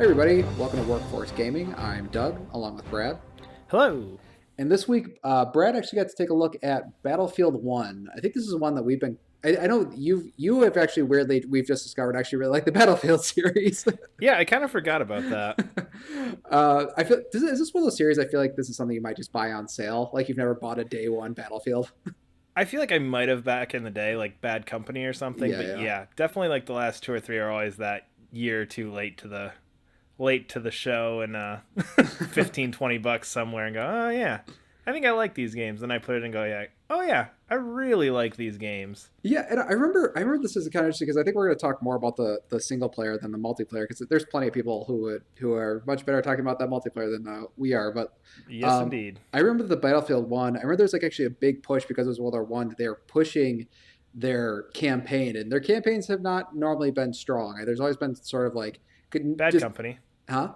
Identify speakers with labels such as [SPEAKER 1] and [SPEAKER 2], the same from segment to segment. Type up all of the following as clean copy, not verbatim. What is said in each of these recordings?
[SPEAKER 1] Hey everybody, welcome to Workforce Gaming. I'm Doug, along with Brad.
[SPEAKER 2] Hello.
[SPEAKER 1] And this week, Brad actually got to take a look at Battlefield One. I think this is one that we've been. I know you have actually weirdly we've just discovered actually really like the Battlefield series.
[SPEAKER 2] Yeah, I kind of forgot about that.
[SPEAKER 1] I feel is this one of those series? I feel like this is something you might just buy on sale. Like you've never bought a day one Battlefield.
[SPEAKER 2] I feel like I might have back in the day, like Bad Company or something,
[SPEAKER 1] Yeah,
[SPEAKER 2] but
[SPEAKER 1] yeah.
[SPEAKER 2] yeah, definitely like the last two or three are always that year or two late to the show and 15, $20 somewhere and go, oh yeah, I think I like these games. Then I put it and go, yeah, oh yeah, I really like these games.
[SPEAKER 1] Yeah, and I remember this is kind of interesting because I think we're going to talk more about the single player than the multiplayer because there's plenty of people who are much better talking about that multiplayer than we are. But
[SPEAKER 2] Yes, indeed.
[SPEAKER 1] I remember the Battlefield One. I remember there's like actually a big push because it was World War One. They're pushing their campaign, and their campaigns have not normally been strong. There's always been sort of like
[SPEAKER 2] Bad
[SPEAKER 1] just
[SPEAKER 2] Company.
[SPEAKER 1] huh.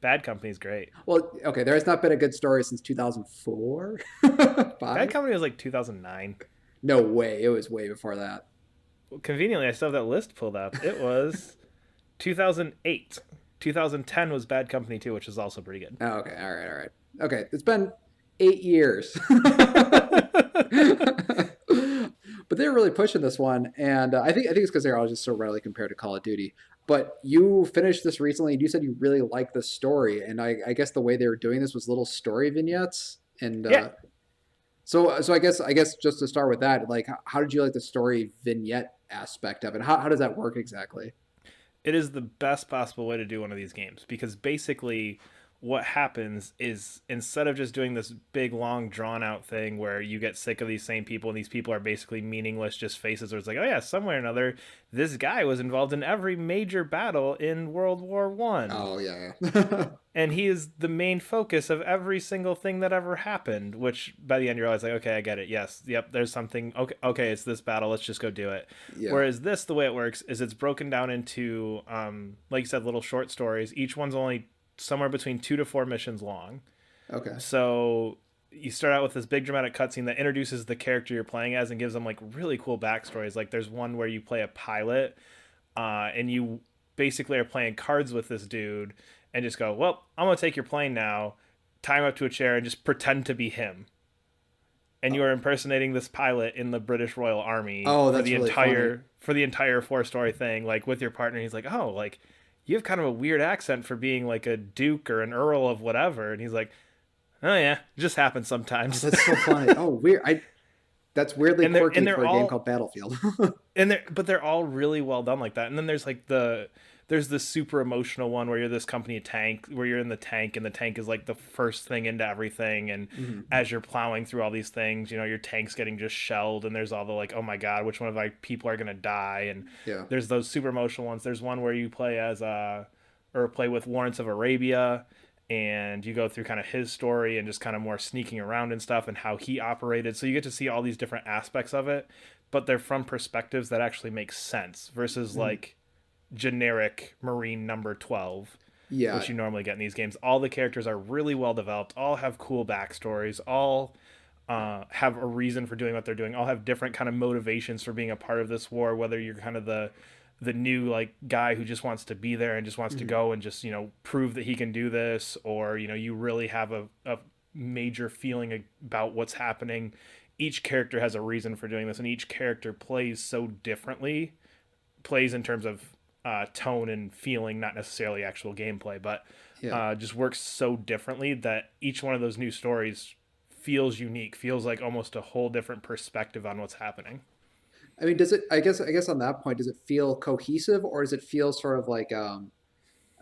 [SPEAKER 2] Bad Company's great.
[SPEAKER 1] Well, okay, there has not been a good story since 2004,
[SPEAKER 2] Bad
[SPEAKER 1] 5.
[SPEAKER 2] Company was like 2009.
[SPEAKER 1] No way, it was way before that.
[SPEAKER 2] Conveniently, I still have that list pulled up. It was 2008. 2010 was Bad Company 2, which is also pretty good.
[SPEAKER 1] Oh, okay, all right. Okay, it's been 8 years. But they're really pushing this one, and I think it's because they're all just so rarely compared to Call of Duty. But you finished this recently, and you said you really liked the story, and I guess the way they were doing this was little story vignettes, and
[SPEAKER 2] Yeah,
[SPEAKER 1] so I guess just to start with that, like how did you like the story vignette aspect of it? How does that work exactly?
[SPEAKER 2] it is the best possible way to do one of these games because basically what happens is instead of just doing this big long drawn out thing where you get sick of these same people and these people are basically meaningless just faces or it's like, oh yeah, somewhere or another this guy was involved in every major battle in World War I,
[SPEAKER 1] Oh yeah, yeah.
[SPEAKER 2] and he is the main focus of every single thing that ever happened, which by the end you're always like, okay, I get it. Yes, yep, there's something. Okay, it's this battle, let's just go do it.
[SPEAKER 1] Yeah.
[SPEAKER 2] Whereas this, the way it works is it's broken down into like you said, little short stories. Each one's only somewhere between 2 to 4 missions long.
[SPEAKER 1] Okay.
[SPEAKER 2] So you start out with this big dramatic cutscene that introduces the character you're playing as and gives them like really cool backstories. Like there's one where you play a pilot, and you basically are playing cards with this dude and just go, well, I'm gonna take your plane now, tie him up to a chair, and just pretend to be him. And you are impersonating this pilot in the British Royal Army
[SPEAKER 1] Oh,
[SPEAKER 2] for
[SPEAKER 1] that's
[SPEAKER 2] the
[SPEAKER 1] really funny.
[SPEAKER 2] entire 4 story thing, like with your partner. He's like, oh, like you have kind of a weird accent for being like a duke or an earl of whatever, and he's like, oh yeah, it just happens
[SPEAKER 1] Oh,
[SPEAKER 2] sometimes.
[SPEAKER 1] that's so funny. Oh, weird. That's weirdly
[SPEAKER 2] And
[SPEAKER 1] quirky
[SPEAKER 2] they're
[SPEAKER 1] for a game
[SPEAKER 2] all
[SPEAKER 1] called Battlefield.
[SPEAKER 2] they're all really well done like that. And then there's like there's this super emotional one where you're this company tank where you're in the tank and the tank is like the first thing into everything, and
[SPEAKER 1] Mhm.
[SPEAKER 2] as you're plowing through all these things, you know, your tank's getting just shelled and there's all the like, oh my god, which one of my people are gonna die. And
[SPEAKER 1] Yeah.
[SPEAKER 2] there's those super emotional ones. There's one where you play as or play with Lawrence of Arabia, and you go through kind of his story and just kind of more sneaking around and stuff and how he operated. So you get to see all these different aspects of it, but they're from perspectives that actually make sense versus
[SPEAKER 1] Mhm.
[SPEAKER 2] like generic Marine number 12,
[SPEAKER 1] Yeah.
[SPEAKER 2] which you normally get in these games. All the characters are really well developed, all have cool backstories, all have a reason for doing what they're doing, all have different kind of motivations for being a part of this war, whether you're kind of the new like guy who just wants to be there and just wants to
[SPEAKER 1] Mhm.
[SPEAKER 2] go and just, you know, prove that he can do this, or you know, you really have a major feeling about what's happening. Each character has a reason for doing this, and each character plays so differently, plays in terms of tone and feeling, not necessarily actual gameplay, but
[SPEAKER 1] Yeah.
[SPEAKER 2] just works so differently that each one of those new stories feels unique, feels like almost a whole different perspective on what's happening.
[SPEAKER 1] I mean, does it? I guess on that point, does it feel cohesive, or does it feel sort of like I'm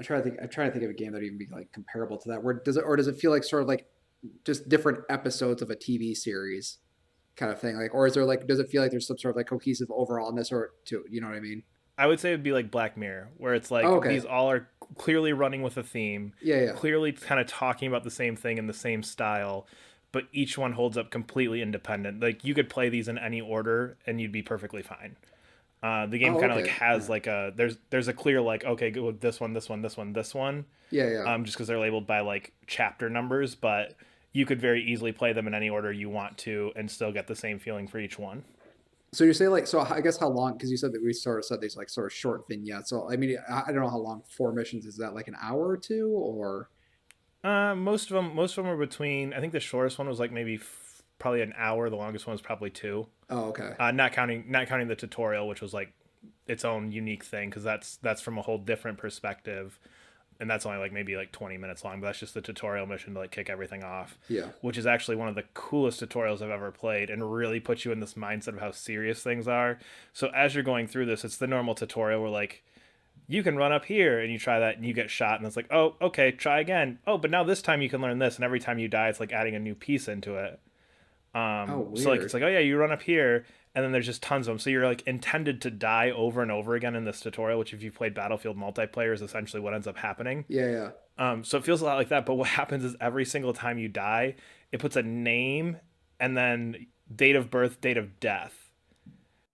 [SPEAKER 1] trying to think of a game that would even be like comparable to that. Where does it, or does it feel like sort of like just different episodes of a TV series kind of thing? Like, or is there like, does it feel like there's some sort of like cohesive overallness, or to, you know what I mean?
[SPEAKER 2] I would say it'd be like Black Mirror, where it's
[SPEAKER 1] Oh,
[SPEAKER 2] like
[SPEAKER 1] okay.
[SPEAKER 2] these all are clearly running with a theme,
[SPEAKER 1] Yeah, yeah.
[SPEAKER 2] clearly kind of talking about the same thing in the same style, but each one holds up completely independent. Like you could play these in any order and you'd be perfectly fine. The game
[SPEAKER 1] Oh,
[SPEAKER 2] kind of like
[SPEAKER 1] okay.
[SPEAKER 2] has
[SPEAKER 1] Yeah,
[SPEAKER 2] like there's a clear like, okay, go with this one, this one, this one, this one,
[SPEAKER 1] yeah, yeah.
[SPEAKER 2] just because they're labeled by like chapter numbers, but you could very easily play them in any order you want to and still get the same feeling for each one.
[SPEAKER 1] So you say like, so I guess how long, because you said that we sort of said these like sort of short vignettes. So I mean, I don't know how long 4 missions is. That like an hour or two or?
[SPEAKER 2] Most of them are between. I think the shortest one was like maybe probably an hour. The longest one was probably two.
[SPEAKER 1] Oh, okay.
[SPEAKER 2] Not counting the tutorial, which was like its own unique thing because that's from a whole different perspective, and that's only like maybe like 20 minutes long. But that's just the tutorial mission to like kick everything off,
[SPEAKER 1] Yeah.
[SPEAKER 2] which is actually one of the coolest tutorials I've ever played, and really puts you in this mindset of how serious things are. So as you're going through this, it's the normal tutorial where like you can run up here and you try that and you get shot and it's like, oh, okay, try again. Oh, but now this time you can learn this, and every time you die it's like adding a new piece into it.
[SPEAKER 1] Oh,
[SPEAKER 2] So like it's
[SPEAKER 1] weird.
[SPEAKER 2] like, oh yeah, you run up here, and then there's just tons of them. So you're like intended to die over and over again in this tutorial, which if you've played Battlefield multiplayer is essentially what ends up happening.
[SPEAKER 1] Yeah, yeah.
[SPEAKER 2] So it feels a lot like that. But what happens is every single time you die, it puts a name and then date of birth, date of death.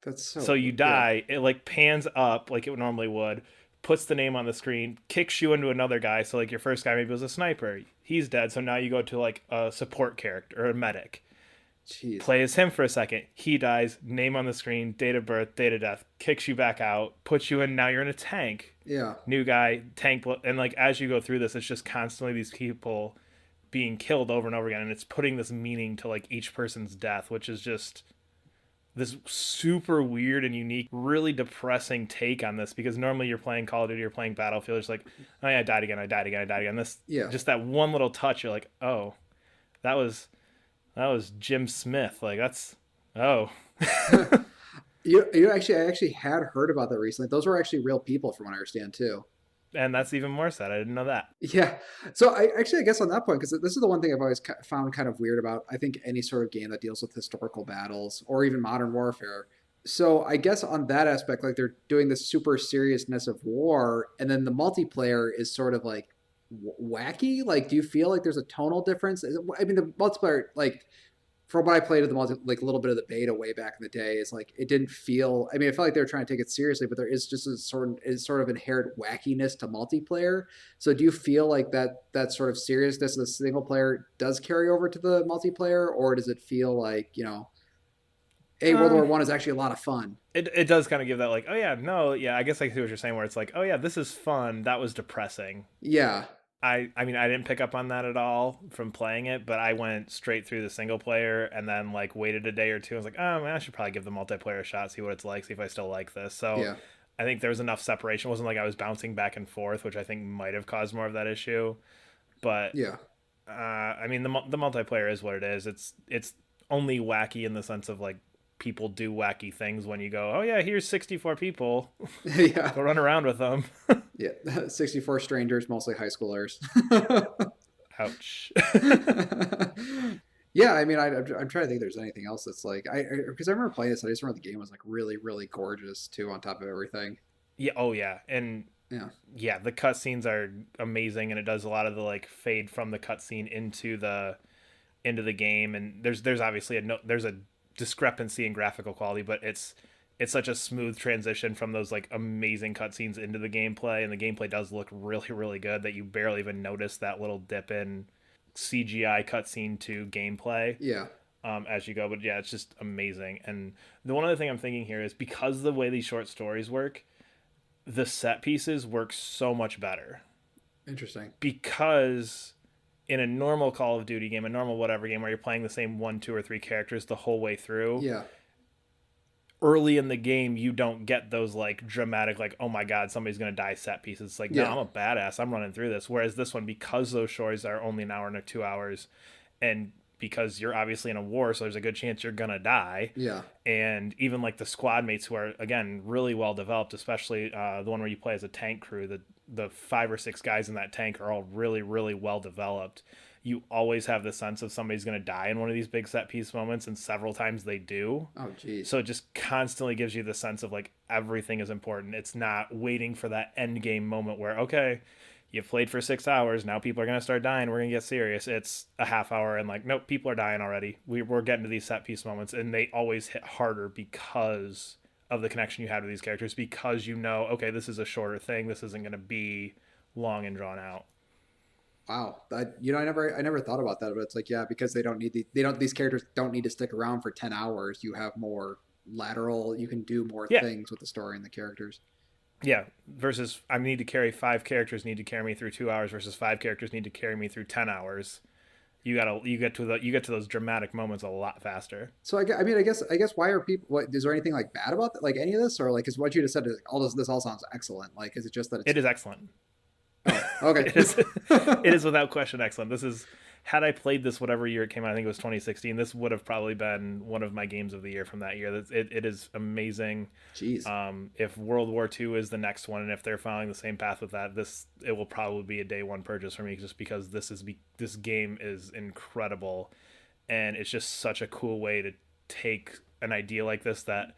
[SPEAKER 1] That's
[SPEAKER 2] So
[SPEAKER 1] so
[SPEAKER 2] you
[SPEAKER 1] yeah,
[SPEAKER 2] die, it like pans up like it normally would, puts the name on the screen, kicks you into another guy. So like your first guy maybe was a sniper, he's dead. So now you go to like a support character or a medic,
[SPEAKER 1] jeez.
[SPEAKER 2] play as him for a second. He dies, name on the screen, date of birth, date of death, kicks you back out, puts you in. Now you're in a tank.
[SPEAKER 1] Yeah,
[SPEAKER 2] New guy, tank, and like as you go through this, it's just constantly these people being killed over and over again, and it's putting this meaning to like each person's death, which is just this super weird and unique, really depressing take on this because normally you're playing Call of Duty, you're playing Battlefield, it's like, oh yeah, I died again, I died again, I died again. This
[SPEAKER 1] yeah.
[SPEAKER 2] just that one little touch, you're like, oh, that was that was Jim Smith. Like that's oh.
[SPEAKER 1] You actually, I actually had heard about that recently. Those were actually real people, from what I understand too.
[SPEAKER 2] And that's even more sad. I didn't know that.
[SPEAKER 1] Yeah. So I actually, I guess on that point, because this is the one thing I've always found kind of weird about, I think any sort of game that deals with historical battles or even modern warfare. So I guess on that aspect, like they're doing this super seriousness of war, and then the multiplayer is sort of like wacky. Like, do you feel like there's a tonal difference? I mean, the multiplayer, like from what I played of the like a little bit of the beta way back in the day, is like it didn't feel. I mean, I felt like they were trying to take it seriously, but there is just a sort of inherent wackiness to multiplayer. So, do you feel like that sort of seriousness of the single player does carry over to the multiplayer, or does it feel like a World War
[SPEAKER 2] Um,
[SPEAKER 1] One is actually a lot of fun?
[SPEAKER 2] it does kind of give that like, oh yeah, no, yeah, I guess I see what you're saying where it's like, oh yeah, this is fun. That was depressing.
[SPEAKER 1] Yeah,
[SPEAKER 2] I mean I didn't pick up on that at all from playing it, but I went straight through the single player and then like waited a day or two. I was like, oh man, I should probably give the multiplayer a shot, see what it's like, see if I still like this. So
[SPEAKER 1] yeah,
[SPEAKER 2] I think there was enough separation. It wasn't like I was bouncing back and forth, which I think might have caused more of that issue. But
[SPEAKER 1] yeah.
[SPEAKER 2] I mean the multiplayer is what it is. It's only wacky in the sense of like people do wacky things when you go, oh yeah, here's 64 people,
[SPEAKER 1] Yeah,
[SPEAKER 2] go run around with them.
[SPEAKER 1] yeah. 64 strangers, mostly high schoolers.
[SPEAKER 2] Ouch.
[SPEAKER 1] Yeah, I mean, I'm trying to think if there's anything else that's like because I remember playing this. I just remember the game was like really, really gorgeous too. On top of everything,
[SPEAKER 2] Yeah, oh yeah, and
[SPEAKER 1] yeah,
[SPEAKER 2] yeah, the cutscenes are amazing, and it does a lot of the like fade from the cutscene into the game, and there's obviously there's a discrepancy in graphical quality, but it's such a smooth transition from those like amazing cutscenes into the gameplay, and the gameplay does look really really good that you barely even notice that little dip in CGI cutscene to gameplay
[SPEAKER 1] yeah,
[SPEAKER 2] as you go. But yeah, it's just amazing. And the one other thing I'm thinking here is because the way these short stories work, the set pieces work so much better
[SPEAKER 1] interesting.
[SPEAKER 2] because in a normal Call of Duty game, a normal whatever game where you're playing the same one, two, or three characters the whole way through,
[SPEAKER 1] Yeah,
[SPEAKER 2] early in the game you don't get those like dramatic like oh my god somebody's gonna die set pieces. It's like no,
[SPEAKER 1] yeah,
[SPEAKER 2] I'm a badass, I'm running through this. Whereas this one, because those shores are only an hour and 2 hours, and because you're obviously in a war, so there's a good chance you're gonna die.
[SPEAKER 1] yeah,
[SPEAKER 2] And even like the squad mates who are again really well developed, especially the one where you play as a tank crew, the 5 or 6 guys in that tank are all really really well developed. You always have the sense of somebody's going to die in one of these big set piece moments, and several times they do.
[SPEAKER 1] Oh, geez.
[SPEAKER 2] So it just constantly gives you the sense of like everything is important. It's not waiting for that end game moment where okay, you've played for 6 hours, now people are going to start dying, we're going to get serious. It's a half hour and like nope, people are dying already. We're getting to these set piece moments, and they always hit harder because of the connection you had with these characters, because you know okay, this is a shorter thing, this isn't going to be long and drawn out.
[SPEAKER 1] Wow. I never thought about that, but it's like, yeah, because they don't these characters don't need to stick around for 10 hours. You have more. lateral. You can do more
[SPEAKER 2] Yeah,
[SPEAKER 1] things with the story and the characters.
[SPEAKER 2] yeah. Versus I need to carry 5 characters need to carry me through 2 hours versus 5 characters need to carry me through 10 hours. You get to those dramatic moments a lot faster.
[SPEAKER 1] So I mean, I guess why are people? What is there anything like bad about that? Like any of this, or like is what you just said? Is like, all this all sounds excellent. Like, is it just that it's
[SPEAKER 2] It is excellent.
[SPEAKER 1] oh okay?
[SPEAKER 2] It is it is without question excellent. This is had I played this whatever year it came out, I think it was 2016. This would have probably been one of my games of the year from that year. It is amazing.
[SPEAKER 1] Jeez.
[SPEAKER 2] If World War II is the next one, and if they're following the same path with that, it will probably be a day one purchase for me, just because this game is incredible, and it's just such a cool way to take an idea like this that,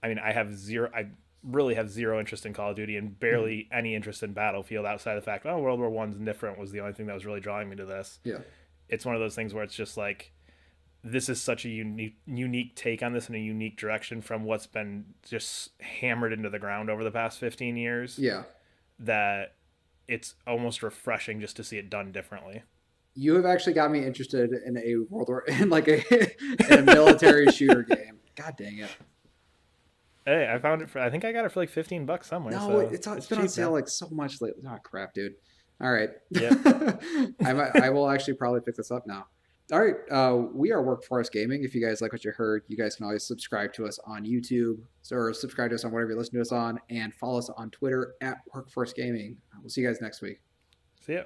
[SPEAKER 2] I mean, I really have zero interest in Call of Duty and
[SPEAKER 1] Mhm.
[SPEAKER 2] barely any interest in Battlefield outside of the fact, oh, World War One's different was the only thing that was really drawing me to this.
[SPEAKER 1] Yeah.
[SPEAKER 2] It's one of those things where it's just like, this is such a unique take on this in a unique direction from what's been just hammered into the ground over the past 15 years,
[SPEAKER 1] Yeah.
[SPEAKER 2] that it's almost refreshing just to see it done differently.
[SPEAKER 1] You have actually got me interested in a World War in like in a military shooter game. God dang it.
[SPEAKER 2] Hey, I found it for, I think I got it for like $15 somewhere,
[SPEAKER 1] No,
[SPEAKER 2] so
[SPEAKER 1] it's
[SPEAKER 2] it's
[SPEAKER 1] been on
[SPEAKER 2] cheap
[SPEAKER 1] sale
[SPEAKER 2] now.
[SPEAKER 1] like so much lately. Oh crap, dude. All right.
[SPEAKER 2] Yep.
[SPEAKER 1] I will actually probably pick this up now. All right. We are Workforce Gaming. If you guys like what you heard, you guys can always subscribe to us on YouTube or subscribe to us on whatever you listen to us on and follow us on Twitter at Workforce Gaming. We'll see you guys next week.
[SPEAKER 2] See ya.